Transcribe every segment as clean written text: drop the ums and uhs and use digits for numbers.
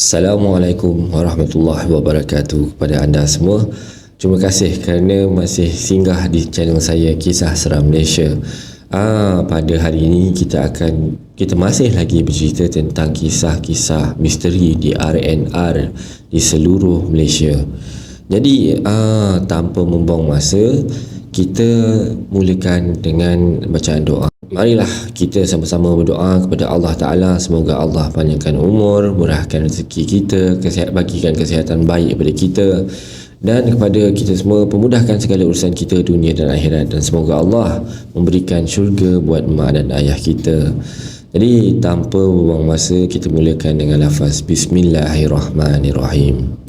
Assalamualaikum warahmatullahi wabarakatuh kepada anda semua. Terima kasih kerana masih singgah di channel saya Kisah Seram Malaysia. Pada hari ini kita masih lagi bercerita tentang kisah-kisah misteri di RNR di seluruh Malaysia. Jadi tanpa membuang masa, kita mulakan dengan bacaan doa. Marilah kita sama-sama berdoa kepada Allah Ta'ala. Semoga Allah panjangkan umur, murahkan rezeki kita, bagikan kesihatan baik kepada kita, dan kepada kita semua pemudahkan segala urusan kita dunia dan akhirat. Dan semoga Allah memberikan syurga buat mak dan ayah kita. Jadi tanpa buang masa, kita mulakan dengan lafaz Bismillahirrahmanirrahim.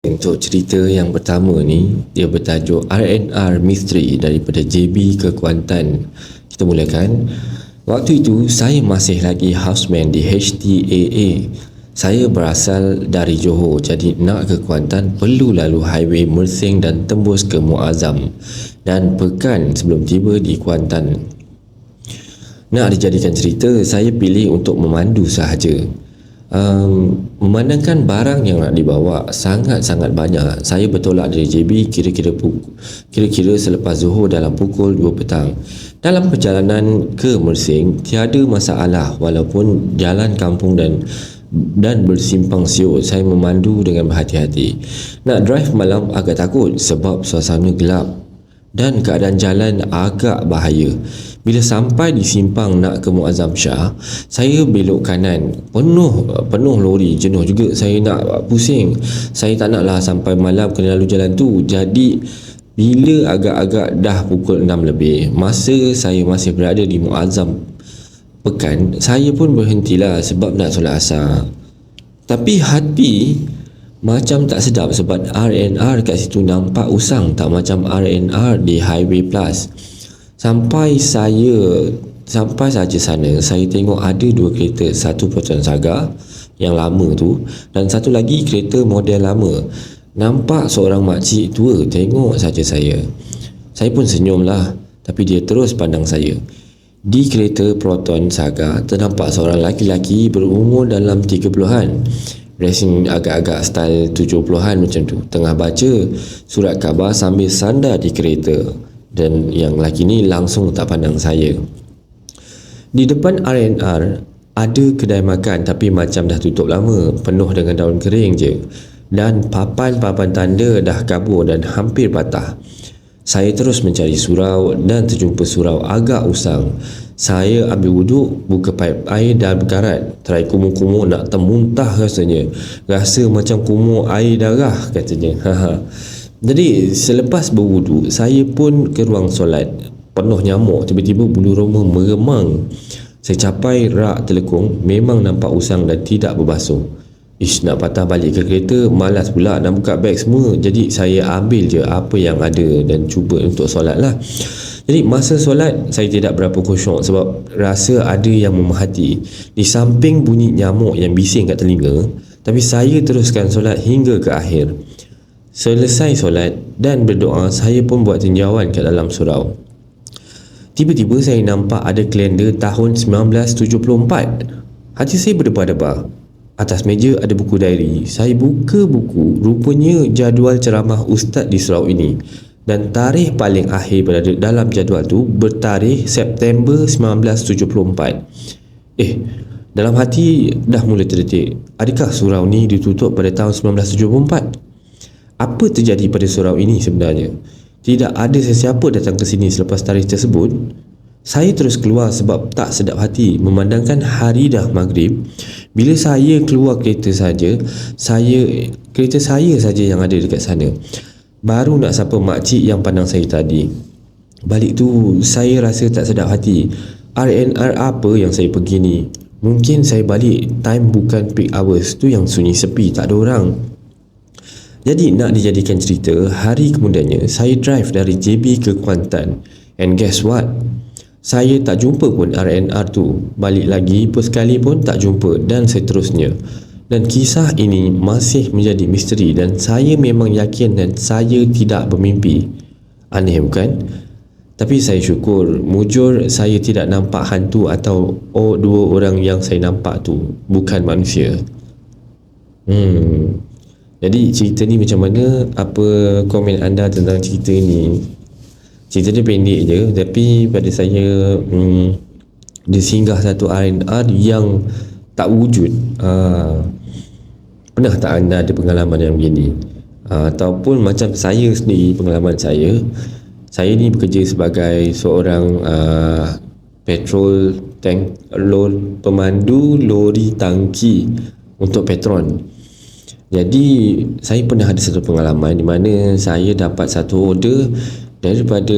Untuk cerita yang pertama ni, dia bertajuk RNR Mystery daripada JB ke Kuantan. Kita mulakan. Waktu itu saya masih lagi houseman di HTAA. Saya berasal dari Johor, jadi nak ke Kuantan perlu lalu highway Mersing dan tembus ke Muazzam dan pekan sebelum tiba di Kuantan. Nak dijadikan cerita, saya pilih untuk memandu sahaja. Memandangkan barang yang nak dibawa sangat-sangat banyak, saya bertolak dari JB kira-kira selepas Zuhur dalam pukul 2 petang. Dalam perjalanan ke Mersing tiada masalah walaupun jalan kampung dan bersimpang siur. Saya memandu dengan berhati-hati. Nak drive malam agak takut sebab suasana gelap dan keadaan jalan agak bahaya. Bila sampai di simpang nak ke Muazzam Shah, saya belok kanan. Penuh lori, jenuh juga. Saya nak pusing. Saya tak naklah sampai malam kena lalu jalan tu. Jadi bila agak-agak dah pukul 6 lebih, masa saya masih berada di Muazzam pekan, saya pun berhentilah sebab nak solat asar. Tapi hati macam tak sedap sebab RNR kat situ nampak usang, tak macam RNR di Highway Plus. Sampai saja sana, saya tengok ada dua kereta, satu Proton Saga yang lama tu dan satu lagi kereta model lama. Nampak seorang makcik tua tengok saja saya. Saya pun senyum lah, tapi dia terus pandang saya. Di kereta Proton Saga ternampak seorang lelaki berumur dalam 30-an. Dressing agak-agak style 70-an macam tu. Tengah baca surat khabar sambil sandar di kereta. Dan yang lelaki ni langsung tak pandang saya. Di depan RNR ada kedai makan tapi macam dah tutup lama, penuh dengan daun kering je. Dan papan-papan tanda dah kabur dan hampir patah. Saya terus mencari surau dan terjumpa surau agak usang. Saya ambil wuduk, buka paip air dan berkarat. Try kumur-kumur nak termuntah rasanya. Rasa macam kumur air darah katanya. Jadi selepas berwuduk, saya pun ke ruang solat. Penuh nyamuk, tiba-tiba bulu roma meremang. Saya capai rak telekung, memang nampak usang dan tidak berbasuh. Nak patah balik ke kereta, malas pula nak buka beg semua. Jadi saya ambil je apa yang ada dan cuba untuk solat lah. Jadi masa solat saya tidak berapa khusyuk sebab rasa ada yang memerhati. Di samping bunyi nyamuk yang bising kat telinga, tapi saya teruskan solat hingga ke akhir. Selesai solat dan berdoa, saya pun buat tinjauan kat dalam surau. Tiba-tiba saya nampak ada kalender tahun 1974. Hati saya berdebar-debar. Atas meja ada buku diary. Saya buka buku, rupanya jadual ceramah ustaz di surau ini. Dan tarikh paling akhir berada dalam jadual tu bertarikh September 1974. Dalam hati dah mula terdetik. Adakah surau ni ditutup pada tahun 1974? Apa terjadi pada surau ini sebenarnya? Tidak ada sesiapa datang ke sini selepas tarikh tersebut. Saya terus keluar sebab tak sedap hati memandangkan hari dah maghrib. Bila saya keluar kereta saya saja yang ada dekat sana. Baru nak sapa makcik yang pandang saya tadi. Balik tu saya rasa tak sedap hati. RNR apa yang saya pergi ni? Mungkin saya balik time bukan peak hours tu yang sunyi sepi, tak ada orang. Jadi nak dijadikan cerita, hari kemudiannya saya drive dari JB ke Kuantan. And guess what? Saya tak jumpa pun RNR tu. Balik lagi pun sekali pun tak jumpa, dan seterusnya. Dan kisah ini masih menjadi misteri, dan saya memang yakin dan saya tidak bermimpi. Aneh bukan? Tapi saya syukur mujur saya tidak nampak hantu atau dua orang yang saya nampak tu bukan manusia. Jadi cerita ni macam mana? Apa komen anda tentang cerita ni? Cerita dia pendek je, tapi pada saya dia singgah satu RNR yang tak wujud. Pernah tak anda ada pengalaman yang begini? Ataupun macam saya sendiri, pengalaman saya ni bekerja sebagai seorang petrol tank pemandu lori tangki untuk Petron. Jadi saya pernah ada satu pengalaman di mana saya dapat satu order daripada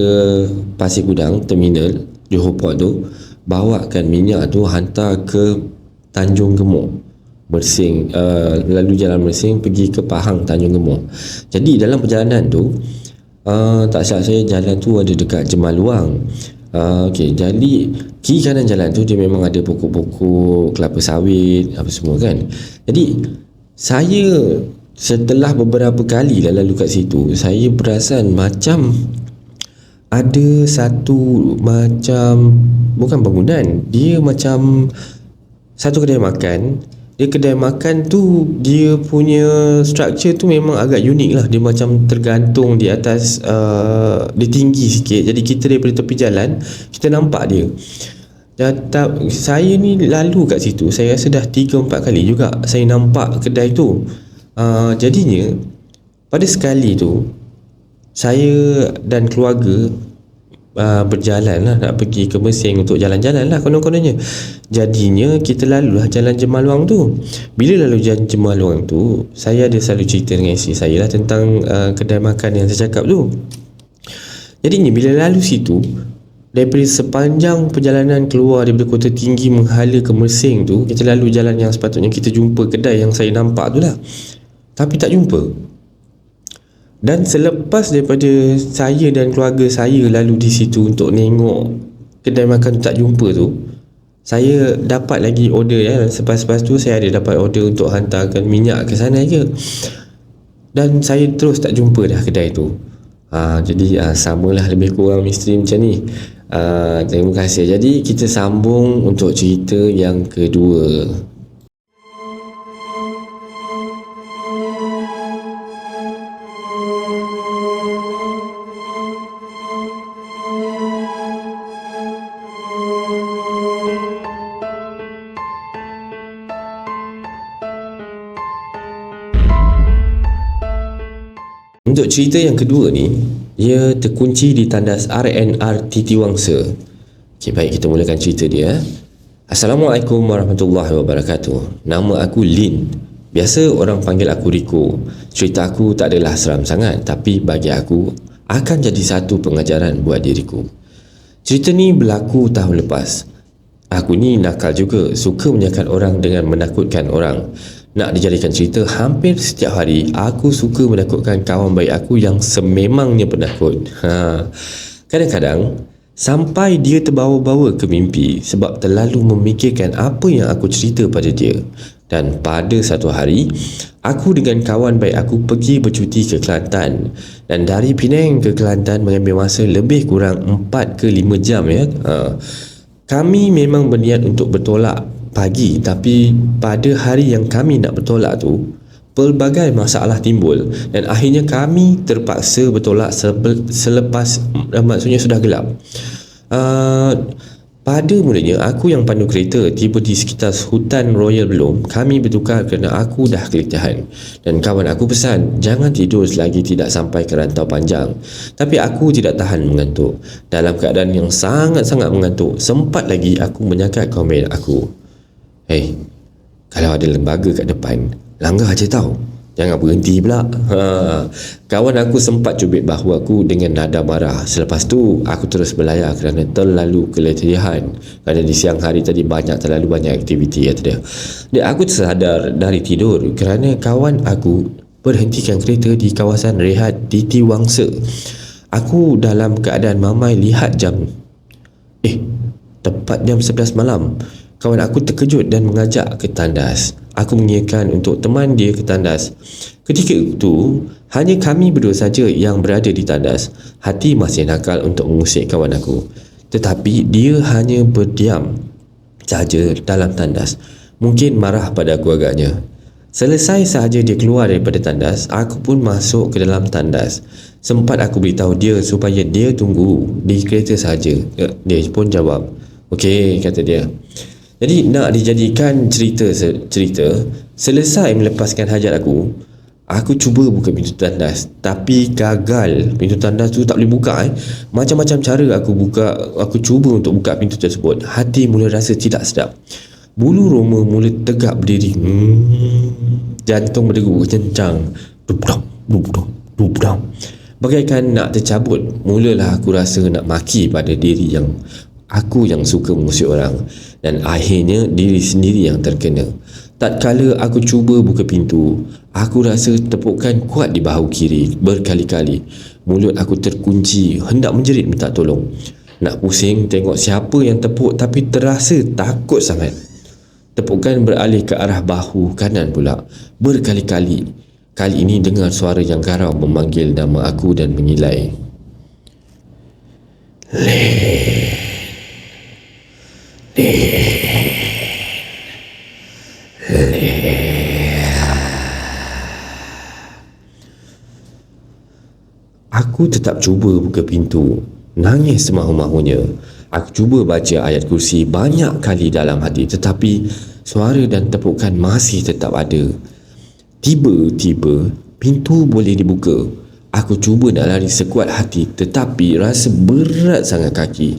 Pasir Gudang terminal Johor Port tu, bawakan minyak tu hantar ke Tanjung Gemuk, Mersing, lalu Jalan Mersing pergi ke Pahang, Tanjung Gemuk. Jadi dalam perjalanan tu tak silap saya jalan tu ada dekat Jemaluang. Jadi kiri kanan jalan tu dia memang ada pokok-pokok kelapa sawit apa semua kan. Jadi saya setelah beberapa kali lalu kat situ, saya perasan macam ada satu macam, bukan bangunan, dia macam satu kedai makan. Dia kedai makan tu, dia punya structure tu memang agak unik lah. Dia macam tergantung di atas, dia tinggi sikit. Jadi kita daripada tepi jalan kita nampak dia. Dan saya ni lalu kat situ, saya rasa dah 3-4 kali juga saya nampak kedai tu. Jadinya pada sekali tu saya dan keluarga berjalan lah, nak pergi ke Mersing untuk jalan-jalan lah konon-kononnya. Jadinya kita lalu lah jalan Jemaluang tu. Bila lalu jalan Jemaluang tu, saya ada selalu cerita dengan isteri saya lah tentang kedai makan yang saya cakap tu. Jadinya bila lalu situ, daripada sepanjang perjalanan keluar daripada Kota Tinggi menghala ke Mersing tu, kita lalu jalan yang sepatutnya kita jumpa kedai yang saya nampak tu lah, tapi tak jumpa. Dan selepas daripada saya dan keluarga saya lalu di situ untuk tengok kedai makan tu tak jumpa tu, saya dapat lagi order ya. Lepas tu saya ada dapat order untuk hantarkan minyak ke sana je. Dan saya terus tak jumpa dah kedai tu. Jadi samalah lebih kurang misteri macam ni. Terima kasih. Jadi kita sambung untuk cerita yang kedua. Untuk cerita yang kedua ni, ia terkunci di tandas RNR Titi Wangsa. Baik, kita mulakan cerita dia. Assalamualaikum warahmatullahi wabarakatuh. Nama aku Lin. Biasa orang panggil aku Riko. Cerita aku tak adalah seram sangat, tapi bagi aku akan jadi satu pengajaran buat diriku. Cerita ni berlaku tahun lepas. Aku ni nakal juga, suka menyakat orang dengan menakutkan orang. Nak dijadikan cerita, hampir setiap hari aku suka menakutkan kawan baik aku yang sememangnya penakut. Kadang-kadang sampai dia terbawa-bawa ke mimpi sebab terlalu memikirkan apa yang aku cerita pada dia. Dan pada satu hari, aku dengan kawan baik aku pergi bercuti ke Kelantan. Dan dari Penang ke Kelantan mengambil masa lebih kurang 4 ke 5 jam ya. Kami memang berniat untuk bertolak pagi, tapi pada hari yang kami nak bertolak tu, pelbagai masalah timbul dan akhirnya kami terpaksa bertolak selepas maksudnya sudah gelap. Pada mulanya aku yang pandu kereta tiba di sekitar hutan Royal Belum. Kami bertukar kerana aku dah keletihan dan kawan aku pesan jangan tidur selagi tidak sampai ke Rantau Panjang. Tapi aku tidak tahan mengantuk. Dalam keadaan yang sangat-sangat mengantuk, sempat lagi aku menyakat kawan aku, kalau ada lembaga kat depan, langgar je tau, jangan berhenti pula. Kawan aku sempat cubit bahu aku dengan nada marah. Selepas tu aku terus berlayar kerana terlalu keletihan. Kerana di siang hari tadi terlalu banyak aktiviti dia. Dan aku tersadar dari tidur kerana kawan aku berhentikan kereta di kawasan rehat Titi Wangsa. Aku dalam keadaan mamai lihat jam. Tepat jam 11 malam, kawan aku terkejut dan mengajak ke tandas. Aku mengiyakan untuk teman dia ke tandas. Ketika itu, hanya kami berdua saja yang berada di tandas. Hati masih nakal untuk mengusik kawan aku. Tetapi dia hanya berdiam saja dalam tandas. Mungkin marah pada aku agaknya. Selesai sahaja dia keluar daripada tandas, aku pun masuk ke dalam tandas. Sempat aku beritahu dia supaya dia tunggu di kereta sahaja. Dia pun jawab, "Okey," kata dia. Jadi nak dijadikan cerita, selesai melepaskan hajat aku cuba buka pintu tandas, tapi gagal. Pintu tandas tu tak boleh buka. Macam-macam cara aku cuba untuk buka pintu tersebut. Hati mula rasa tidak sedap. Bulu roma mula tegak berdiri. Jantung berdegup kencang. Dubdam, dubdam, dubdam. Bagaikan nak tercabut. Mulalah aku rasa nak maki pada diri aku yang suka mengusik orang. Dan akhirnya diri sendiri yang terkena. Tatkala aku cuba buka pintu, aku rasa tepukan kuat di bahu kiri berkali-kali. Mulut aku terkunci, hendak menjerit minta tolong. Nak pusing tengok siapa yang tepuk, tapi terasa takut sangat. Tepukan beralih ke arah bahu kanan pula, berkali-kali. Kali ini dengar suara yang garau memanggil nama aku dan mengilai. Aku tetap cuba buka pintu, nangis semahu-mahunya. Aku cuba baca ayat kursi banyak kali dalam hati, tetapi suara dan tepukan masih tetap ada. Tiba-tiba pintu boleh dibuka. Aku cuba nak lari sekuat hati, tetapi rasa berat sangat kaki.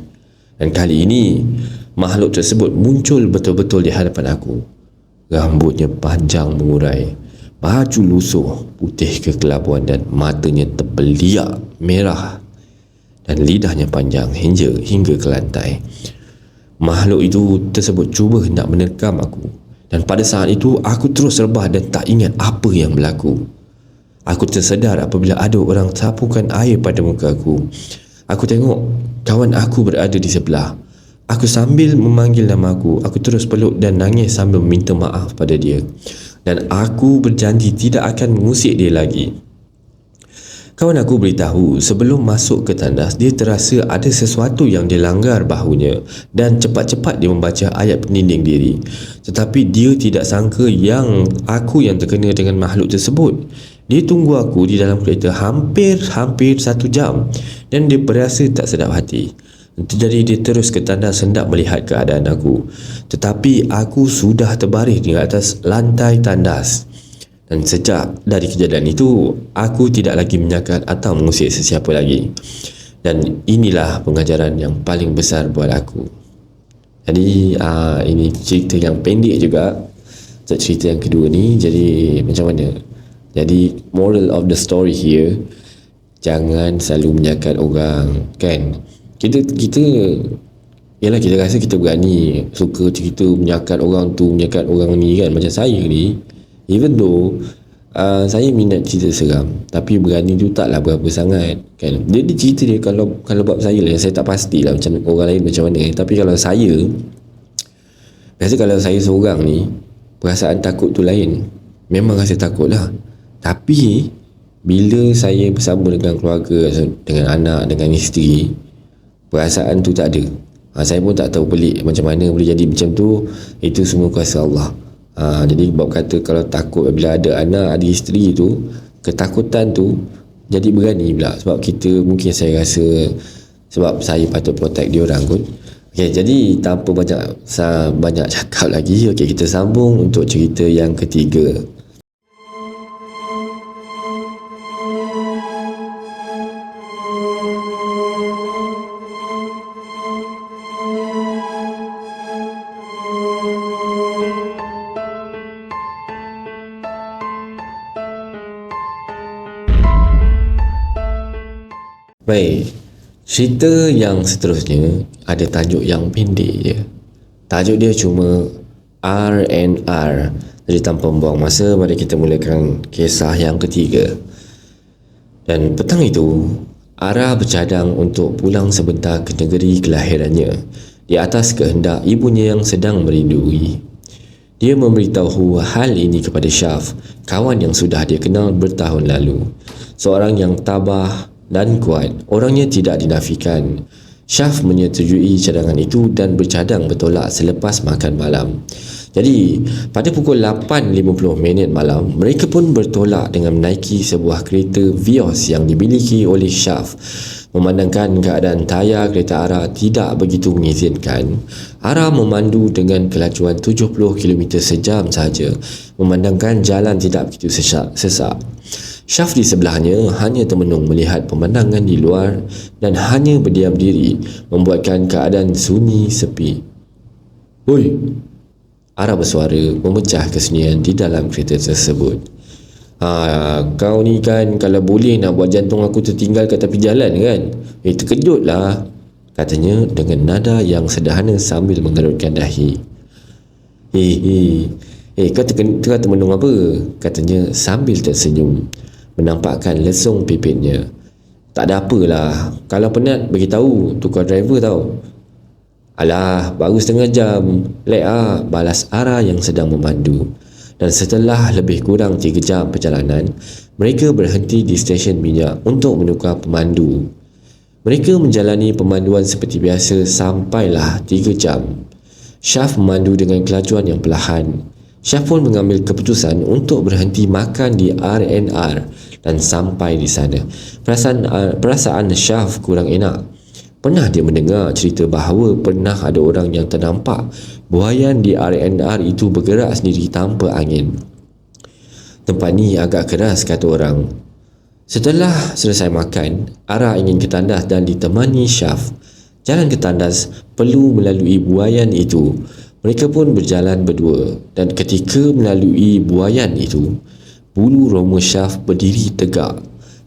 Dan kali ini makhluk tersebut muncul betul-betul di hadapan aku. Rambutnya panjang mengurai, baju lusuh putih kekelabuan dan matanya terbeliak merah dan lidahnya panjang hingga ke lantai. Makhluk itu tersebut cuba hendak menerkam aku, dan pada saat itu aku terus rebah dan tak ingat apa yang berlaku. Aku tersedar apabila ada orang sapukan air pada muka aku. Aku tengok kawan aku berada di sebelah. Aku sambil memanggil nama aku terus peluk dan nangis sambil meminta maaf pada dia. Dan aku berjanji tidak akan mengusik dia lagi. Kawan aku beritahu sebelum masuk ke tandas, dia terasa ada sesuatu yang dilanggar bahunya dan cepat-cepat dia membaca ayat pendinding diri. Tetapi dia tidak sangka yang terkena dengan makhluk tersebut. Dia tunggu aku di dalam kereta hampir 1 jam dan dia berasa tak sedap hati. Jadi dia terus ke tandas hendak melihat keadaan aku. Tetapi aku sudah terbaring di atas lantai tandas. Dan sejak dari kejadian itu, aku tidak lagi menyakat atau mengusik sesiapa lagi. Dan inilah pengajaran yang paling besar buat aku. Jadi ini cerita yang pendek juga. Cerita yang kedua ni, jadi macam mana? Jadi moral of the story here, jangan selalu menyakat orang, kan? Kita yalah, kita rasa kita berani, suka cerita menyakat orang tu, menyakat orang ni, kan? Macam saya ni, even though saya minat cerita seram, tapi berani tu taklah berapa sangat, kan? Jadi cerita dia, kalau bab saya lah, saya tak pastilah macam orang lain macam mana. Tapi kalau saya, biasa kalau saya seorang ni, perasaan takut tu lain. Memang rasa takut lah. Tapi bila saya bersama dengan keluarga, dengan anak, dengan isteri, perasaan tu tak ada. Saya pun tak tahu pelik macam mana boleh jadi macam tu. Itu semua kuasa Allah. Jadi bab kata kalau takut bila ada anak, ada isteri tu, ketakutan tu jadi berani pula. Sebab kita, mungkin saya rasa sebab saya patut protect dia orang kot. Okay, jadi tanpa banyak cakap lagi, okay, kita sambung untuk cerita yang ketiga. Baik, cerita yang seterusnya ada tajuk yang pendek je. Tajuk dia cuma R&R. Jadi tanpa membuang masa, mari kita mulakan kisah yang ketiga. Dan petang itu, Ara bercadang untuk pulang sebentar ke negeri kelahirannya. di atas kehendak ibunya yang sedang merindui. Dia memberitahu hal ini kepada Syaf, kawan yang sudah dia kenal bertahun lalu. Seorang yang tabah dan kuat, orangnya tidak dinafikan. Syaf menyetujui cadangan itu dan bercadang bertolak selepas makan malam. Jadi, pada pukul 8.50 malam, mereka pun bertolak dengan menaiki sebuah kereta Vios yang dimiliki oleh Syaf. Memandangkan keadaan tayar kereta Ara tidak begitu mengizinkan, Ara memandu dengan kelajuan 70 km sejam sahaja, memandangkan jalan tidak begitu sesak. Syaf di sebelahnya hanya termenung melihat pemandangan di luar dan hanya berdiam diri, membuatkan keadaan sunyi sepi. "Oi!" Ara bersuara memecah kesunyian di dalam kereta tersebut. Kau ni kan kalau boleh nak buat jantung aku tertinggal kat tepi jalan kan? Terkejut lah," katanya dengan nada yang sederhana sambil mengerutkan dahi. Kau termenung apa?" katanya sambil tersenyum, menampakkan lesung pipitnya. "Tak ada apalah, kalau penat beritahu tukar driver tau." "Alah, baru setengah jam. Lek balas Ara yang sedang memandu. Dan setelah lebih kurang 3 jam perjalanan, mereka berhenti di stesen minyak untuk menukar pemandu. Mereka menjalani pemanduan seperti biasa sampailah 3 jam. Syaf memandu dengan kelajuan yang perlahan. Syaf pun mengambil keputusan untuk berhenti makan di R&R dan sampai di sana. Perasaan Syaf kurang enak. Pernah dia mendengar cerita bahawa pernah ada orang yang ternampak buaian di R&R itu bergerak sendiri tanpa angin. Tempat ni agak keras, kata orang. Setelah selesai makan, Ara ingin ke tandas dan ditemani Syaf. Jalan ke tandas perlu melalui buaian itu. Mereka pun berjalan berdua, dan ketika melalui buaian itu, bulu roma Syaf berdiri tegak.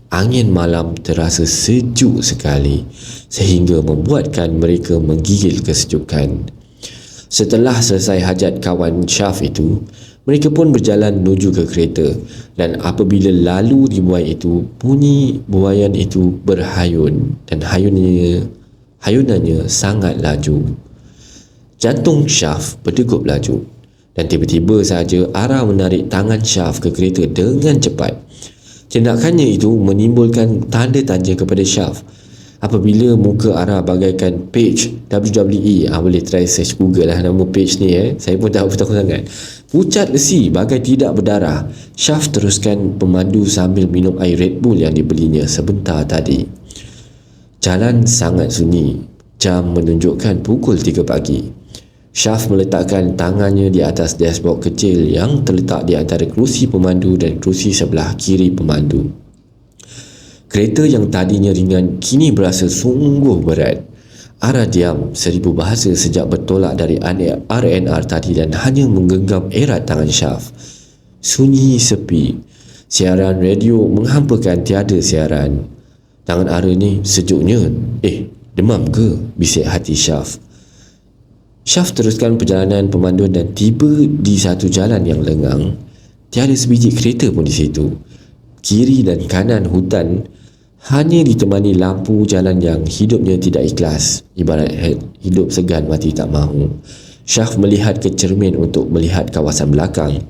Angin malam terasa sejuk sekali sehingga membuatkan mereka menggigil kesejukan. Setelah selesai hajat kawan Syaf itu, mereka pun berjalan menuju ke kereta, dan apabila lalu di buaian itu, bunyi buaian itu berhayun dan hayunannya sangat laju. Jantung Syaf berdegup laju, dan tiba-tiba sahaja Ara menarik tangan Syaf ke kereta dengan cepat. Tindakannya itu menimbulkan tanda tanya kepada Syaf. Apabila muka Ara bagaikan page WWE, boleh try search Google lah nama page ni. Saya pun tak tahu sangat. Pucat lesi bagai tidak berdarah. Syaf teruskan pemandu sambil minum air Red Bull yang dibelinya sebentar tadi. Jalan sangat sunyi. Jam menunjukkan pukul 3 pagi. Syaf meletakkan tangannya di atas dashboard kecil yang terletak di antara kerusi pemandu dan kerusi sebelah kiri pemandu. Kereta yang tadinya ringan kini berasa sungguh berat. Ara diam 1000 bahasa sejak bertolak dari R&R tadi dan hanya menggenggam erat tangan Syaf. Sunyi sepi. Siaran radio menghampakan tiada siaran. Tangan Ara ni sejuknya. Demam ke? Bisik hati Syaf. Syaf teruskan perjalanan pemanduan dan tiba di satu jalan yang lengang. Tiada sebiji kereta pun di situ. Kiri dan kanan hutan hanya ditemani lampu jalan yang hidupnya tidak ikhlas, ibarat hidup segan mati tak mahu. Syaf melihat ke cermin untuk melihat kawasan belakang.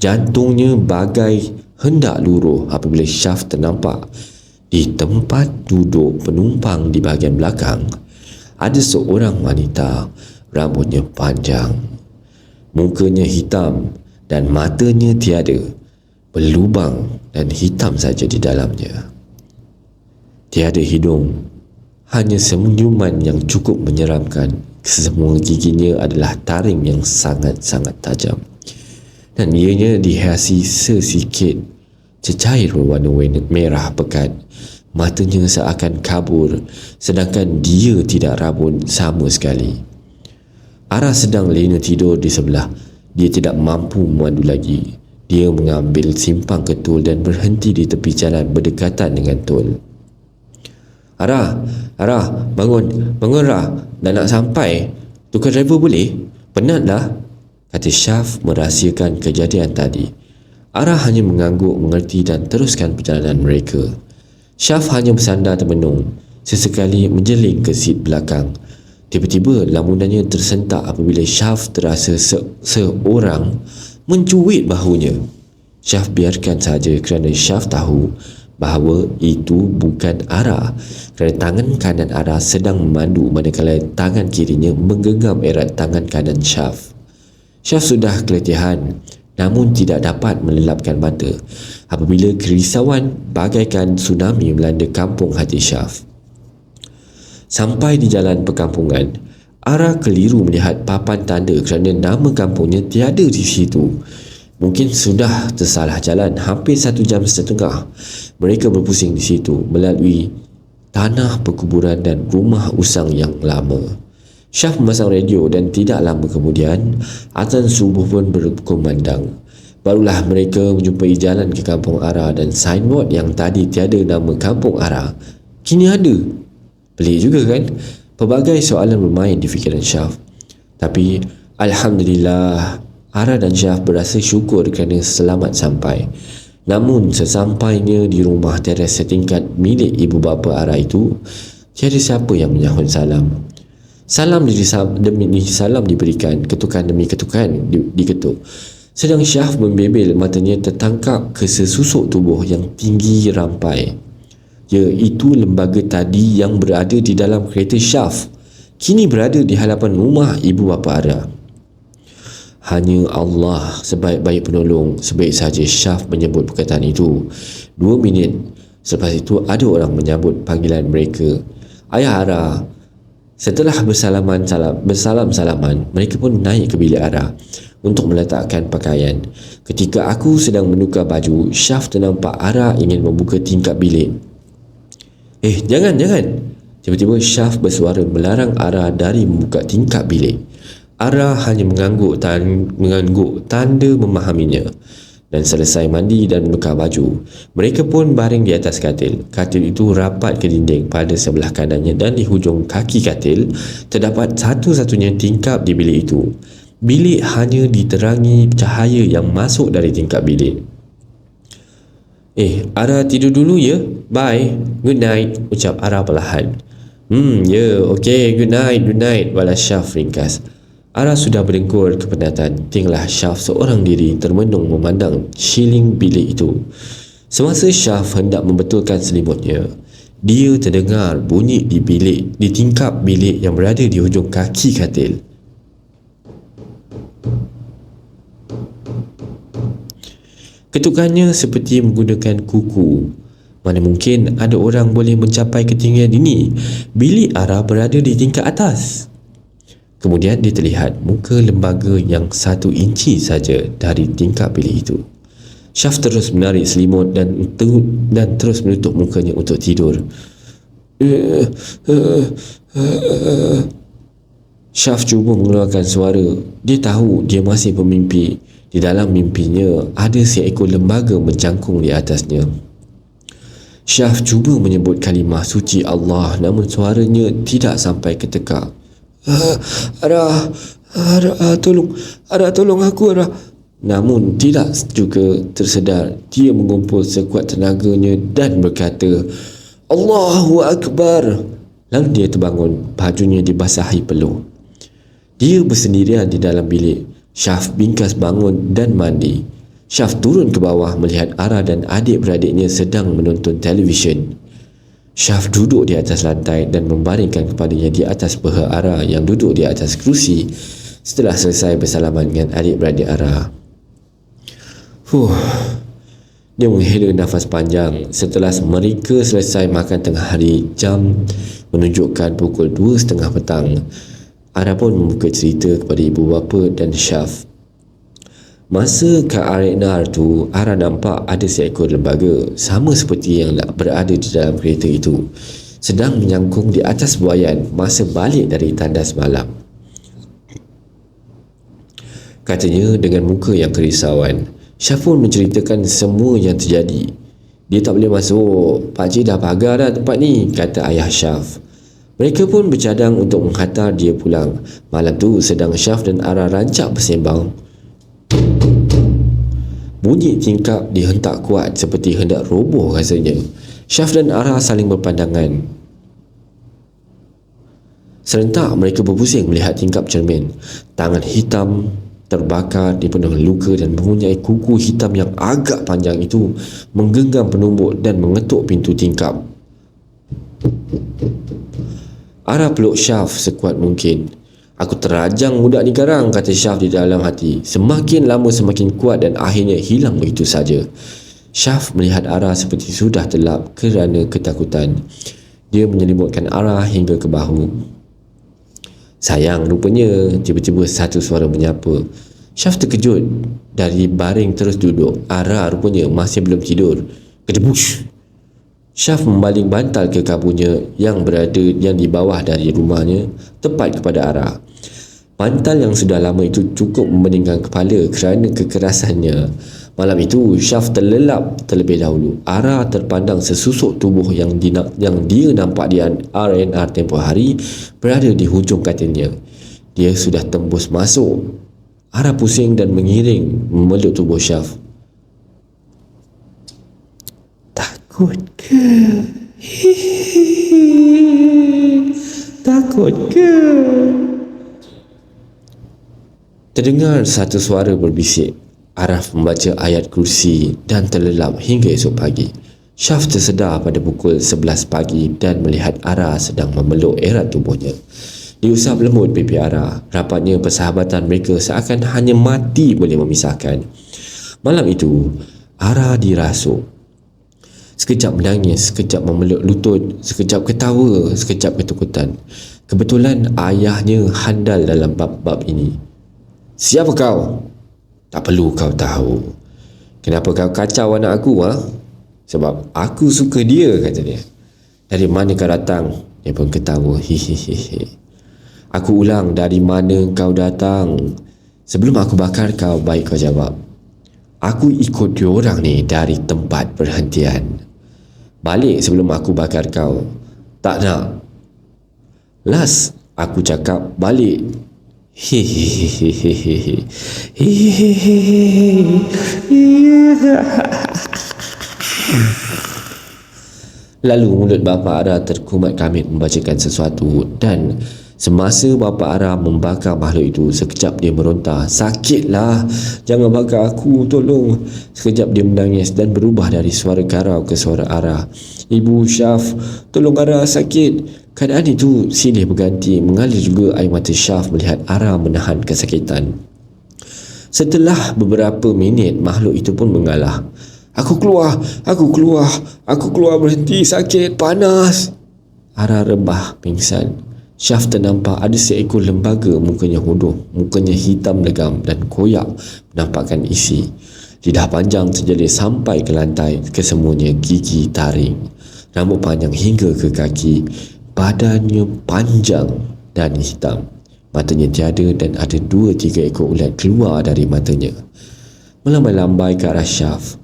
Jantungnya bagai hendak luruh apabila Syaf ternampak di tempat duduk penumpang di bahagian belakang ada seorang wanita. Rambutnya panjang, mukanya hitam dan matanya tiada, berlubang dan hitam saja di dalamnya. Tiada hidung, hanya senyuman yang cukup menyeramkan. Semua giginya adalah taring yang sangat-sangat tajam, dan ianya dihiasi sesikit cecair berwarna merah pekat. Matanya seakan kabur, sedangkan dia tidak rabun sama sekali. Ara sedang lena tidur di sebelah. Dia tidak mampu memandu lagi. Dia mengambil simpang ke tol dan berhenti di tepi jalan berdekatan dengan tol. Ara, bangun Ra. Dah nak sampai. Tukar driver boleh? Penat dah, kata Syaf merahsiakan kejadian tadi. Ara hanya mengangguk mengerti dan teruskan perjalanan mereka. Syaf hanya bersandar termenung, sesekali menjeling ke seat belakang. Tiba-tiba lamunannya tersentak apabila Syaf terasa seorang mencuit bahunya. Syaf biarkan saja kerana Syaf tahu bahawa itu bukan Ara, kerana tangan kanan Ara sedang memandu manakala tangan kirinya menggenggam erat tangan kanan Syaf. Syaf sudah keletihan namun tidak dapat melelapkan mata apabila kerisauan bagaikan tsunami melanda kampung hati Syaf. Sampai di jalan perkampungan, Ara keliru melihat papan tanda kerana nama kampungnya tiada di situ. Mungkin sudah tersalah jalan hampir 1 jam setengah. Mereka berpusing di situ melalui tanah perkuburan dan rumah usang yang lama. Syaf memasang radio dan tidak lama kemudian azan subuh pun berkumandang. Barulah mereka menjumpai jalan ke kampung Ara dan signboard yang tadi tiada nama kampung Ara kini ada. Pelik juga kan? Pelbagai soalan bermain di fikiran Syaf. Tapi alhamdulillah, Ara dan Syaf berasa syukur kerana selamat sampai. Namun sesampainya di rumah teres setingkat milik ibu bapa Ara itu, tiada siapa yang menyahut salam. Salam demi salam diberikan, ketukan demi ketukan diketuk. Sedang Syaf membebel, matanya tertangkap ke sesusuk tubuh yang tinggi rampai. Iaitu lembaga tadi yang berada di dalam kereta Syaf kini berada di hadapan rumah ibu bapa Ara. Hanya Allah sebaik-baik penolong. Sebaik saja Syaf menyebut perkataan itu. 2 minit selepas itu ada orang menyambut panggilan mereka. Ayah Ara. Setelah bersalam-salaman, mereka pun naik ke bilik Ara untuk meletakkan pakaian. Ketika aku sedang menukar baju, Syaf ternampak Ara ingin membuka tingkap bilik. Jangan. Tiba-tiba Syaf bersuara melarang Ara dari membuka tingkap bilik. Ara hanya mengangguk tanda memahaminya. Dan selesai mandi dan menukar baju, mereka pun baring di atas katil. Katil itu rapat ke dinding pada sebelah kanannya dan di hujung kaki katil terdapat satu-satunya tingkap di bilik itu. Bilik hanya diterangi cahaya yang masuk dari tingkap bilik. Ara tidur dulu ya. Bye. Good night, ucap Ara perlahan. Okay, good night, balas Syaf ringkas. Ara sudah berdengkur kepenatan. Tinggallah Syaf seorang diri termenung memandang siling bilik itu. Semasa Syaf hendak membetulkan selimutnya, dia terdengar bunyi di tingkap bilik yang berada di hujung kaki katil. Ketukannya seperti menggunakan kuku. Mana mungkin ada orang boleh mencapai ketinggian ini? Bilik Ara berada di tingkat atas. Kemudian dia terlihat muka lembaga yang 1 inci saja dari tingkap bilik itu. Syaf terus menarik selimut dan terus menutup mukanya untuk tidur. Syaf cuba mengeluarkan suara. Dia tahu dia masih bermimpi. Di dalam mimpinya ada seekor lembaga menjangkung di atasnya. Syaf cuba menyebut kalimah suci Allah namun suaranya tidak sampai ke tekak. Ara, tolong aku, Ara. Namun tidak juga tersedar. Dia mengumpul sekuat tenaganya dan berkata, Allahu Akbar. Lalu dia terbangun, bajunya dibasahi peluh. Dia bersendirian di dalam bilik. Syaf bingkas bangun dan mandi. Syaf turun ke bawah melihat Ara dan adik-beradiknya sedang menonton televisyen. Syaf duduk di atas lantai dan membaringkan kepalanya di atas paha Ara yang duduk di atas kerusi setelah selesai bersalaman dengan adik-beradik Ara. Dia menghela nafas panjang. Setelah mereka selesai makan tengah hari, jam menunjukkan pukul 2:30 petang. Ara pun membuka cerita kepada ibu bapa dan Syaf. Masa ke arena itu, Ara nampak ada seekor lembaga sama seperti yang berada di dalam kereta itu sedang menyangkung di atas buaian masa balik dari tandas malam. Katanya dengan muka yang kerisauan. Syaf pun menceritakan semua yang terjadi. Dia tak boleh masuk. Pakcik dah pagar dah tempat ni, kata ayah Syaf. Mereka pun bercadang untuk menghantar dia pulang. Malam tu sedang Syaf dan Ara rancak bersembang, bunyi tingkap dihentak kuat seperti hendak roboh rasanya. Syaf dan Ara saling berpandangan. Serentak mereka berpusing melihat tingkap cermin. Tangan hitam terbakar dipenuhi luka dan mempunyai kuku hitam yang agak panjang itu menggenggam penumbuk dan mengetuk pintu tingkap. Ara peluk Syaf sekuat mungkin. Aku terajang budak ni garang, kata Syaf di dalam hati. Semakin lama semakin kuat dan akhirnya hilang begitu saja. Syaf melihat Ara seperti sudah terlap kerana ketakutan. Dia menyelimutkan Ara hingga ke bahu. Sayang, rupanya, tiba-tiba satu suara menyapa. Syaf terkejut dari baring terus duduk. Ara rupanya masih belum tidur. Kedebush! Syaf membaling bantal ke kaburnya yang di bawah dari rumahnya, tepat kepada Ara. Bantal yang sudah lama itu cukup membeningkan kepala kerana kekerasannya. Malam itu, Syaf terlelap terlebih dahulu. Ara terpandang sesusuk tubuh yang dia nampak di R&R tempoh hari berada di hujung katilnya. Dia sudah tembus masuk. Ara pusing dan mengiring memeluk tubuh Syaf. Takut ke? Takut ke? Terdengar satu suara berbisik. Araf membaca ayat kursi dan terlelap hingga esok pagi. Syaf tersedar pada pukul 11 pagi dan melihat Ara sedang memeluk erat tubuhnya. Diusap lembut pipi Ara. Rapatnya persahabatan mereka seakan hanya mati boleh memisahkan. Malam itu, Ara dirasuk. Sekejap menangis, sekejap memeluk lutut, sekejap ketawa, sekejap ketakutan. Kebetulan ayahnya handal dalam bab-bab ini. Siapa kau? Tak perlu kau tahu. Kenapa kau kacau anak aku, ha? Sebab aku suka dia, kata dia. Dari mana kau datang? Dia pun ketawa. Hihihihi. Aku ulang, dari mana kau datang? Sebelum aku bakar kau, baik kau jawab. Aku ikut diorang ni dari tempat perhentian. Balik sebelum aku bakar kau. Tak nak. Last aku cakap balik. Hihihihi. Lalu mulut bapa Ara terkumat kamit membacakan sesuatu dan semasa bapa Ara membakar makhluk itu, sekejap dia meronta. Sakitlah, jangan bakar aku, tolong. Sekejap dia menangis dan berubah dari suara garau ke suara Ara. Ibu Syaf, tolong Ara, sakit. Keadaan itu silih berganti. Mengalir juga air mata Syaf melihat Ara menahan kesakitan. Setelah beberapa minit, makhluk itu pun mengalah. Aku keluar, berhenti, sakit, panas. Ara rebah pingsan. Syaf ternampak ada seekor lembaga, mukanya hodoh, mukanya hitam legam dan koyak menampakkan isi. Lidah panjang terjelir sampai ke lantai, kesemuanya gigi taring. Rambut panjang hingga ke kaki. Badannya panjang dan hitam. Matanya tiada dan ada 2-3 ekor ulat keluar dari matanya. Melambai-lambai ke arah Syaf.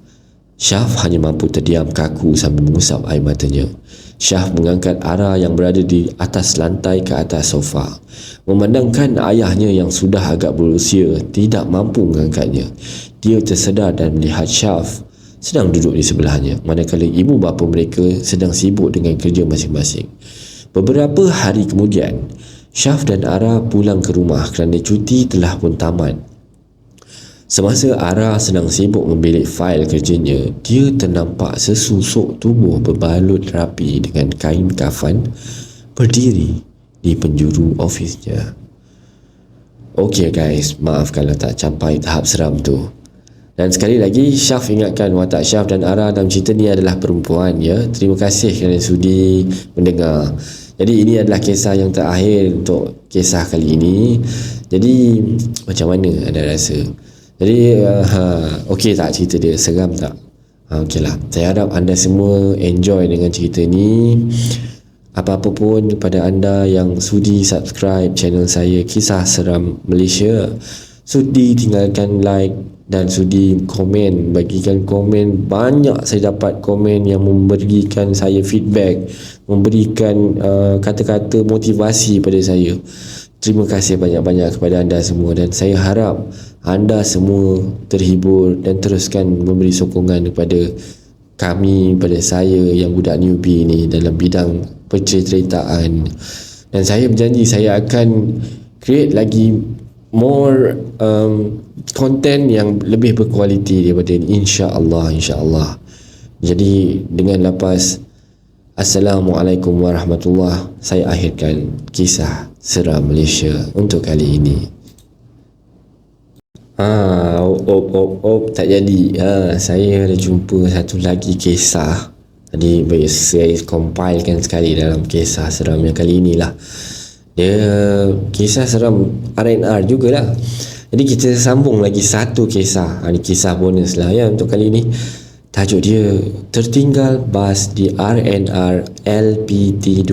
Syaf hanya mampu terdiam kaku sambil mengusap air matanya. Syaf mengangkat Ara yang berada di atas lantai ke atas sofa. Memandangkan ayahnya yang sudah agak berusia tidak mampu mengangkatnya, dia tersedar dan melihat Syaf sedang duduk di sebelahnya, manakala ibu bapa mereka sedang sibuk dengan kerja masing-masing. Beberapa hari kemudian, Syaf dan Ara pulang ke rumah kerana cuti telah pun tamat. Semasa Ara sedang sibuk membilik fail kerjanya, dia ternampak sesusuk tubuh berbalut rapi dengan kain kafan berdiri di penjuru ofisnya. Okey guys, maaf kalau tak capai tahap seram tu. Dan sekali lagi, Syaf ingatkan watak Syaf dan Ara dalam cerita ni adalah perempuan, ya. Terima kasih kerana sudi mendengar. Jadi ini adalah kisah yang terakhir untuk kisah kali ini. Jadi macam mana anda rasa? Jadi okey tak cerita dia? Seram tak? Okey lah. Saya harap anda semua enjoy dengan cerita ni. Apa-apa pun kepada anda yang sudi subscribe channel saya Kisah Seram Malaysia, sudi tinggalkan like dan sudi komen, bagikan komen. Banyak saya dapat komen yang memberikan saya feedback, memberikan kata-kata motivasi pada saya. Terima kasih banyak-banyak kepada anda semua, dan saya harap anda semua terhibur dan teruskan memberi sokongan kepada kami, pada saya yang budak newbie ni dalam bidang penceritaan Dan saya berjanji saya akan create lagi more content yang lebih berkualiti daripada ini, insya-Allah. Jadi dengan lapas Assalamualaikum warahmatullahi, saya akhirkan kisah seram Malaysia untuk kali ini. Tak jadi. Saya ada jumpa satu lagi kisah. Tadi saya compilekan sekali dalam kisah seram yang kali inilah. Dia kisah seram R&R jugalah. Jadi kita sambung lagi satu kisah. Ini kisah bonus lah ya untuk kali ini. Tajuk dia Tertinggal Bas di R&R LPT2.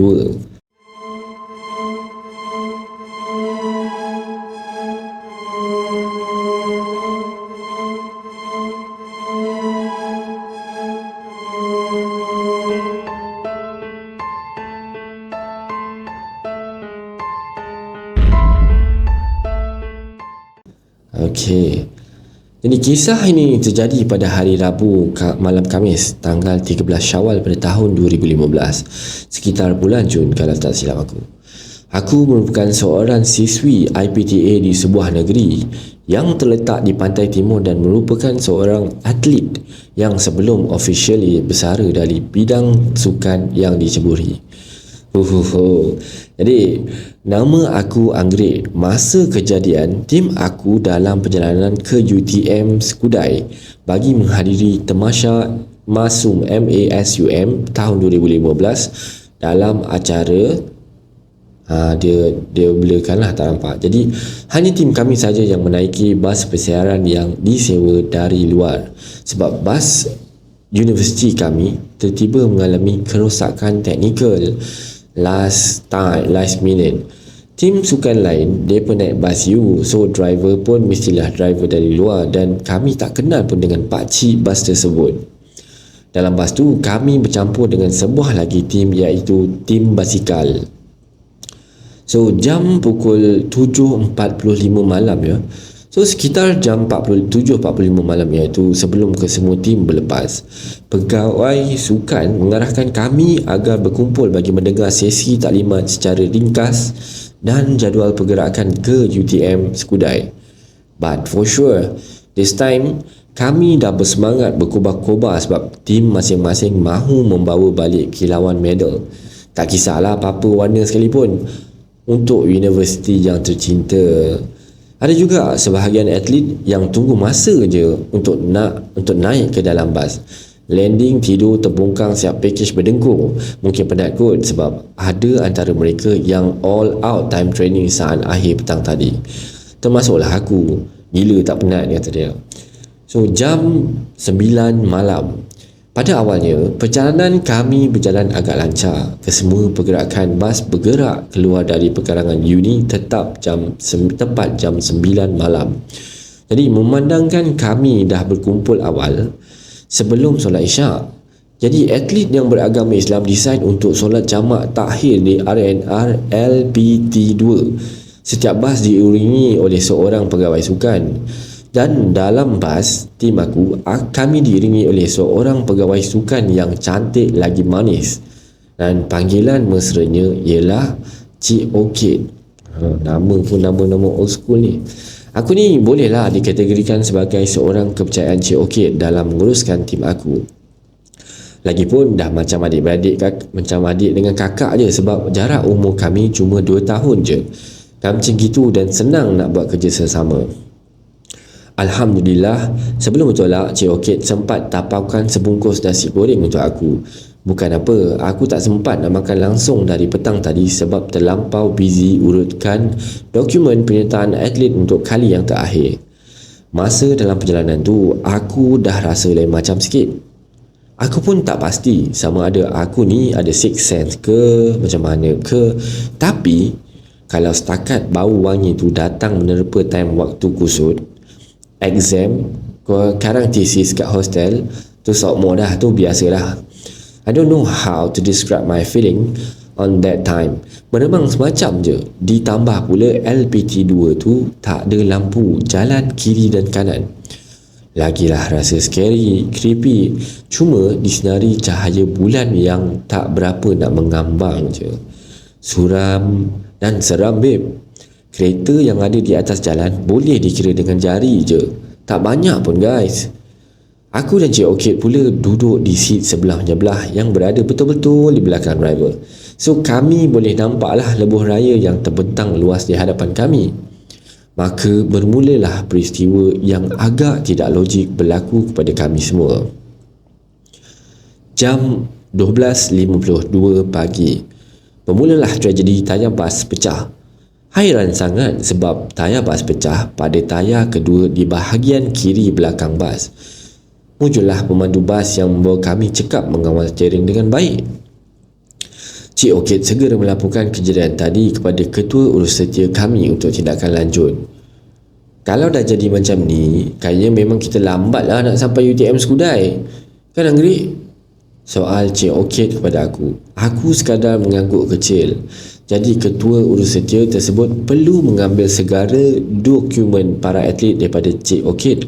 Okey. Jadi kisah ini terjadi pada hari Rabu malam Khamis tanggal 13 Syawal pada tahun 2015, sekitar bulan Jun kalau tak silap aku. Aku merupakan seorang siswi IPTA di sebuah negeri yang terletak di pantai timur dan merupakan seorang atlet yang sebelum officially bersara dari bidang sukan yang diceburi. Jadi nama aku Anggrek. Masa kejadian, tim aku dalam perjalanan ke UTM Skudai bagi menghadiri Tamasya Masum MASUM tahun 2015 dalam acara dia blurkanlah tak nampak. Jadi hanya tim kami saja yang menaiki bas persiaran yang disewa dari luar sebab bas universiti kami tiba-tiba mengalami kerosakan teknikal last minute. Tim sukan lain mereka naik bas U, so driver pun mestilah driver dari luar dan kami tak kenal pun dengan pakcik bas tersebut. Dalam bas tu kami bercampur dengan sebuah lagi tim iaitu tim basikal. So jam pukul 7.45 malam ya. So sekitar jam 7.45 malam iaitu sebelum kesemua tim berlepas, pegawai sukan mengarahkan kami agar berkumpul bagi mendengar sesi taklimat secara ringkas dan jadual pergerakan ke UTM Skudai. But for sure, this time kami dah bersemangat berkobar-kobar sebab tim masing-masing mahu membawa balik kilauan medal. Tak kisahlah apa-apa warna sekalipun untuk universiti yang tercinta. Ada juga sebahagian atlet yang tunggu masa je untuk naik ke dalam bas. Landing, tidur, terbongkang, siap package berdengkur. Mungkin penat kot sebab ada antara mereka yang all out time training saat akhir petang tadi. Termasuklah aku. Gila tak penat kata dia. So jam 9 malam. Pada awalnya, perjalanan kami berjalan agak lancar. Kesemua pergerakan bas bergerak keluar dari pekarangan uni tepat jam 9 malam. Jadi memandangkan kami dah berkumpul awal sebelum solat Isyak. Jadi atlet yang beragama Islam decide untuk solat jamak takhir di R&R LPT2. Setiap bas diiringi oleh seorang pegawai sukan. Dan dalam bas tim aku, kami diiringi oleh seorang pegawai sukan yang cantik lagi manis. Dan panggilan mesranya ialah Cik Orchid. Nama pun nama-nama old school ni. Aku ni bolehlah dikategorikan sebagai seorang kepercayaan Cik Orchid dalam menguruskan tim aku. Lagipun dah macam adik-beradik, macam adik dengan kakak je sebab jarak umur kami cuma 2 tahun je. Macam gitu dan senang nak buat kerja sesama. Alhamdulillah, sebelum bertolak, Cik Orchid sempat tapaukan sebungkus nasi goreng untuk aku. Bukan apa, aku tak sempat nak makan langsung dari petang tadi sebab terlampau busy urutkan dokumen penyertaan atlet untuk kali yang terakhir. Masa dalam perjalanan tu, aku dah rasa lain macam sikit. Aku pun tak pasti sama ada aku ni ada sixth sense ke macam mana ke. Tapi, kalau setakat bau wangi tu datang menerpa time waktu kusut, exam, karang tesis kat hostel, tu sokmo dah, tu biasalah. I don't know how to describe my feeling on that time. Memang semacam je. Ditambah pula LPT2 tu tak ada lampu jalan kiri dan kanan. Lagilah rasa scary, creepy. Cuma disinari cahaya bulan yang tak berapa nak mengambang je. Suram dan seram babe. Kereta yang ada di atas jalan boleh dikira dengan jari je. Tak banyak pun guys. Aku dan Cik Okit pula duduk di seat sebelah-belah yang berada betul-betul di belakang driver. So kami boleh nampaklah lebuh raya yang terbentang luas di hadapan kami. Maka bermulalah peristiwa yang agak tidak logik berlaku kepada kami semua. Jam 12.52 pagi, bermulalah tragedi tayar bas pecah. Hairan sangat sebab tayar bas pecah pada tayar kedua di bahagian kiri belakang bas. Muncullah pemandu bas yang membawa kami cekap mengawal steering dengan baik. Cik Okit segera melaporkan kejadian tadi kepada ketua urus setia kami untuk tindakan lanjut. Kalau dah jadi macam ni, kayaknya memang kita lambat lah nak sampai UTM Skudai. Kan Anggerik? Soal Cik Okit kepada aku. Aku sekadar mengangguk kecil. Jadi ketua urus setia tersebut perlu mengambil segala dokumen para atlet daripada Cik Okit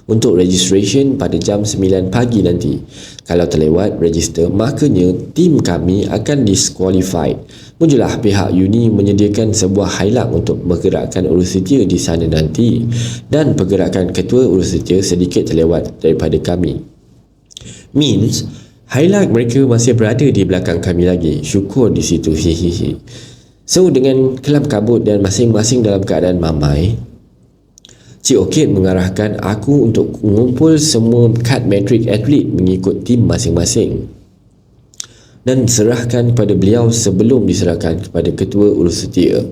untuk registration pada jam 9 pagi nanti. Kalau terlewat register, makanya tim kami akan disqualified. Muncullah pihak uni menyediakan sebuah highlight untuk menggerakkan urus setia di sana nanti, dan pergerakan ketua urus setia sedikit terlewat daripada kami. Means highlight mereka masih berada di belakang kami lagi. Syukur di situ, hihihi. So dengan kelam kabut dan masing-masing dalam keadaan mamai, Cik Okit mengarahkan aku untuk mengumpul semua kad matrik atlet mengikut tim masing-masing dan serahkan kepada beliau sebelum diserahkan kepada ketua urus setia.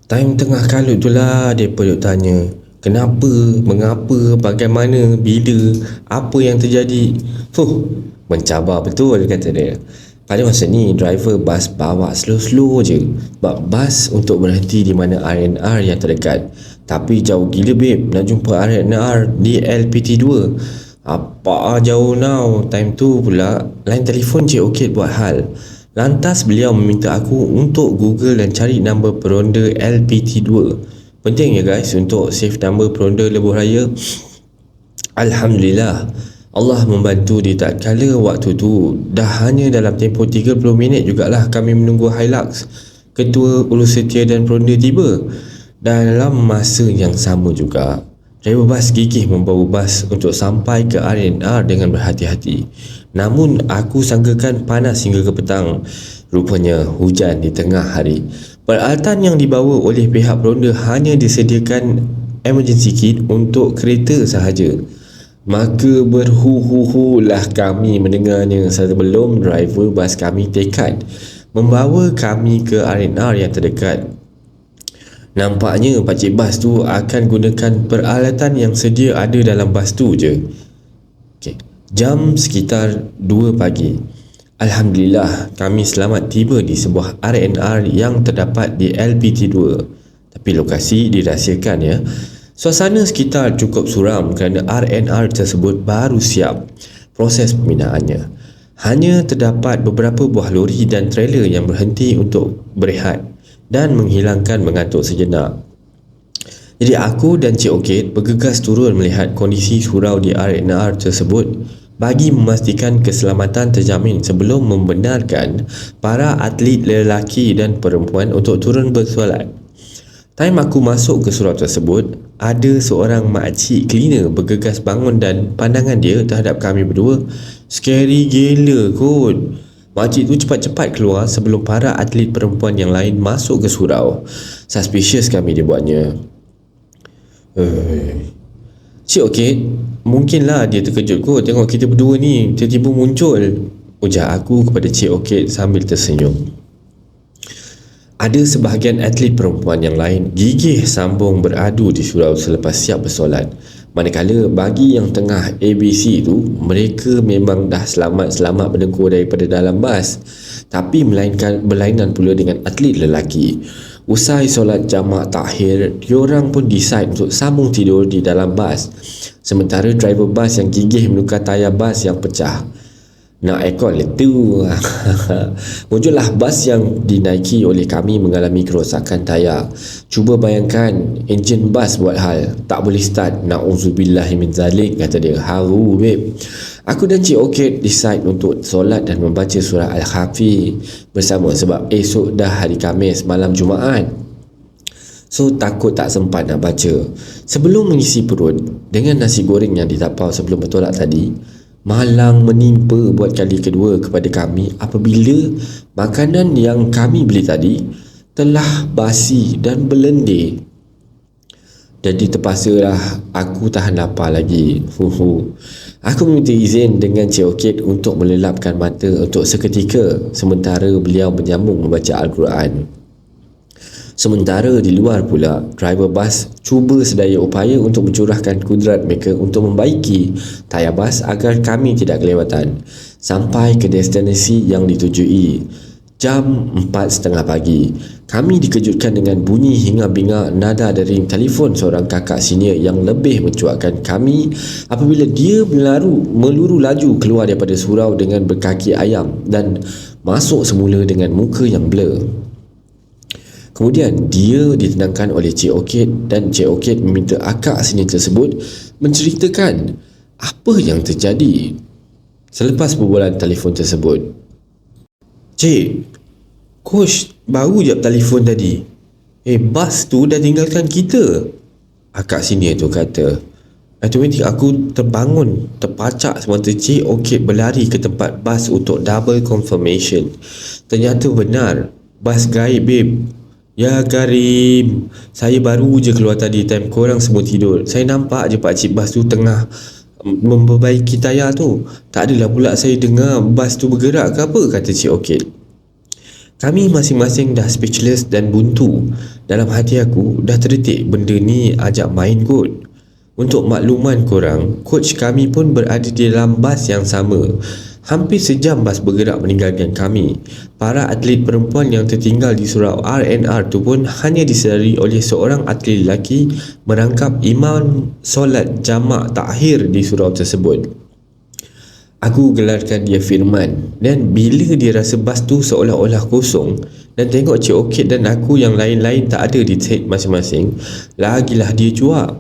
Time tengah kalut tu lah mereka duk tanya kenapa, mengapa, bagaimana, bila, apa yang terjadi. Mencabar betul kata dia. Pada masa ni driver bas bawa slow-slow je sebab bas untuk berhenti di mana R&R yang terdekat. Tapi jauh gila babe nak jumpa R&R di LPT2. Apa jauh now. Time tu pula line telefon Cik Okit buat hal. Lantas beliau meminta aku untuk Google dan cari nombor peronda LPT2. Penting ya guys untuk save nombor peronda lebuh raya. Alhamdulillah, Allah membantu di tatkala waktu tu dah hanya dalam tempoh 30 minit jugalah kami menunggu Hilux ketua urus setia dan peronda tiba. Dalam masa yang sama juga, driver bas gigih membawa bas untuk sampai ke R&R dengan berhati-hati. Namun aku sangkakan panas hingga ke petang. Rupanya hujan di tengah hari. Peralatan yang dibawa oleh pihak peronda hanya disediakan emergency kit untuk kereta sahaja. Maka berhuhuhulah kami mendengarnya sebelum driver bas kami tekad membawa kami ke R&R yang terdekat. Nampaknya pakcik bas tu akan gunakan peralatan yang sedia ada dalam bas tu je. Jam sekitar 2 pagi. Alhamdulillah kami selamat tiba di sebuah R&R yang terdapat di LPT2. Tapi lokasi dirahsiakan ya. Suasana sekitar cukup suram kerana R&R tersebut baru siap proses pembinaannya. Hanya terdapat beberapa buah lori dan trailer yang berhenti untuk berehat dan menghilangkan mengantuk sejenak. Jadi aku dan Cik Okit bergegas turun melihat kondisi surau di R&R tersebut bagi memastikan keselamatan terjamin sebelum membenarkan para atlet lelaki dan perempuan untuk turun bersolat. Time aku masuk ke surau tersebut, ada seorang makcik cleaner bergegas bangun dan pandangan dia terhadap kami berdua scary gila kot. Makcik tu cepat-cepat keluar sebelum para atlet perempuan yang lain masuk ke surau. Suspicious kami dia buatnya. Cik Okit, mungkinlah dia terkejut kot tengok kita berdua ni tiba-tiba muncul, ujar aku kepada Cik Okit sambil tersenyum. Ada sebahagian atlet perempuan yang lain gigih sambung beradu di surau selepas siap bersolat. Manakala bagi yang tengah ABC tu, mereka memang dah selamat-selamat berdengkur daripada dalam bas, tapi berlainan pula dengan atlet lelaki. Usai solat jamak takhir, diorang pun decide untuk sambung tidur di dalam bas, sementara driver bas yang gigih menukar tayar bas yang pecah. Nak aircon letu. Muncullah bas yang dinaiki oleh kami mengalami kerosakan tayar. Cuba bayangkan enjin bas buat hal tak boleh start. Na'udzubillah min zalik, kata dia. Haru babe. Aku dan Cik Okey decide untuk solat dan membaca surah Al-Hafi bersama sebab esok dah hari Khamis, malam Jumaat. So takut tak sempat nak baca. Sebelum mengisi perut dengan nasi goreng yang ditapau sebelum bertolak tadi, malang menimpa buat kali kedua kepada kami apabila makanan yang kami beli tadi telah basi dan berlendir. Jadi terpaksalah aku tahan lapar lagi. Aku meminta izin dengan Cik Okey untuk melelapkan mata untuk seketika sementara beliau menyambung membaca Al-Quran. Sementara di luar pula, driver bas cuba sedaya upaya untuk mencurahkan kudrat mereka untuk membaiki tayar bas agar kami tidak kelewatan sampai ke destinasi yang ditujui. Jam 4.30 pagi, kami dikejutkan dengan bunyi hingar-bingar nada dari telefon seorang kakak senior yang lebih mencuatkan kami apabila dia meluru laju keluar daripada surau dengan berkaki ayam dan masuk semula dengan muka yang blur. Kemudian dia ditenangkan oleh Cik Okey dan Cik Okey meminta akak senior tersebut menceritakan apa yang terjadi selepas perbualan telefon tersebut. Cik, coach baru je telefon tadi. Bas tu dah tinggalkan kita. Akak senior tu kata. Automatik aku terbangun, terpacak semasa Cik Okey berlari ke tempat bas untuk double confirmation. Ternyata benar, bas gaib babe. Ya Karim, saya baru je keluar tadi time korang semua tidur. Saya nampak je pakcik bas tu tengah memperbaiki tayar tu. Tak adalah pula saya dengar bas tu bergerak ke apa, kata Cik Okey. Kami masing-masing dah speechless dan buntu. Dalam hati aku dah terdetik benda ni ajak main kot. Untuk makluman korang, coach kami pun berada di dalam bas yang sama. Hampir sejam bas bergerak meninggalkan kami. Para atlet perempuan yang tertinggal di surau RNR tu pun hanya disedari oleh seorang atlet lelaki merangkap imam solat jamak takhir di surau tersebut. Aku gelarkan dia Firman, dan bila dia rasa bas tu seolah-olah kosong dan tengok Cik Okey dan aku yang lain-lain tak ada di seat masing-masing, lagilah dia cuak.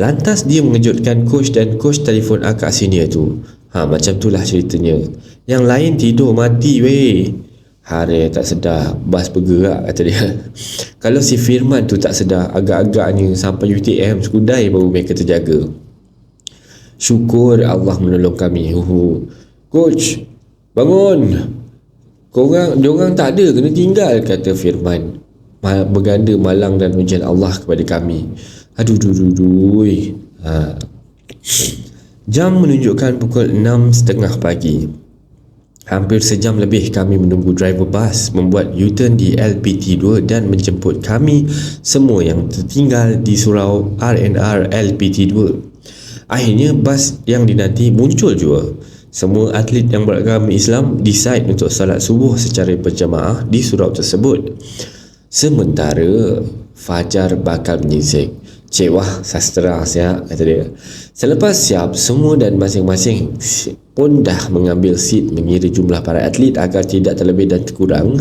Lantas dia mengejutkan coach dan coach telefon akak senior tu. Macam itulah ceritanya. Yang lain tidur mati weh. Hari tak sedar bas bergerak, kata dia. Kalau si Firman tu tak sedar, agak-agaknya sampai UTM Skudai baru mereka terjaga. Syukur Allah menolong kami. Coach, bangun. Diorang tak ada, kena tinggal, kata Firman. Berganda malang dan ujian Allah kepada kami. Aduh. Jam menunjukkan pukul 6.30 pagi. Hampir sejam lebih kami menunggu driver bas membuat U-turn di LPT2 dan menjemput kami semua yang tertinggal di surau RNR LPT2. Akhirnya bas yang dinanti muncul juga. Semua atlet yang beragama Islam decide untuk salat subuh secara berjamaah di surau tersebut. Sementara fajar bakal menyisik. Cik, wah sastra siap, kata dia. Selepas siap semua dan masing-masing pun dah mengambil seat mengira jumlah para atlet agar tidak terlebih dan terkurang.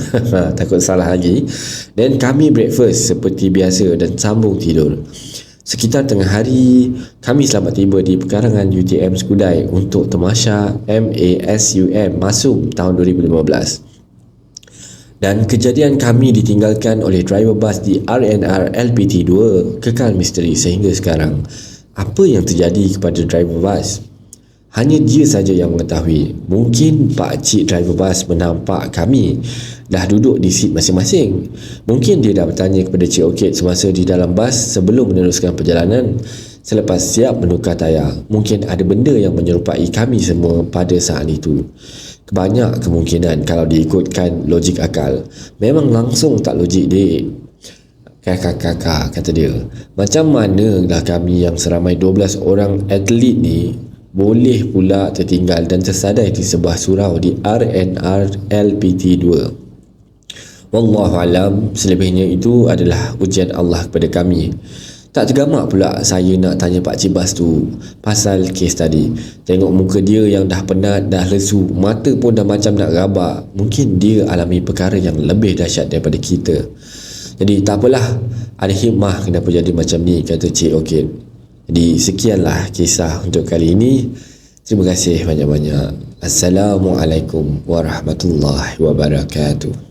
Takut salah lagi. Dan kami breakfast seperti biasa dan sambung tidur. Sekitar tengah hari, kami selamat tiba di pekarangan UTM Skudai untuk Tamasya MASUM Masum tahun 2015. Dan kejadian kami ditinggalkan oleh driver bas di RNR LPT2 kekal misteri sehingga sekarang. Apa yang terjadi kepada driver bas? Hanya dia saja yang mengetahui. Mungkin pakcik driver bas menampak kami dah duduk di seat masing-masing. Mungkin dia dah bertanya kepada Cik Okey semasa di dalam bas sebelum meneruskan perjalanan. Selepas siap menukar tayar, mungkin ada benda yang menyerupai kami semua pada saat itu. Banyak kemungkinan kalau diikutkan logik akal. Memang langsung tak logik dek. Kakak, kata dia. Macam manalah kami yang seramai 12 orang atlet ni boleh pula tertinggal dan tersadai di sebuah surau di RNR LPT2. Wallahualam, selebihnya itu adalah ujian Allah kepada kami. Tak tergamak pula saya nak tanya Pak Cik Bas tu pasal kes tadi. Tengok muka dia yang dah penat, dah lesu, mata pun dah macam nak rabak. Mungkin dia alami perkara yang lebih dahsyat daripada kita. Jadi tak apalah, ada hikmah kenapa jadi macam ni, kata Cik Okey. Jadi sekianlah kisah untuk kali ini. Terima kasih banyak-banyak. Assalamualaikum warahmatullahi wabarakatuh.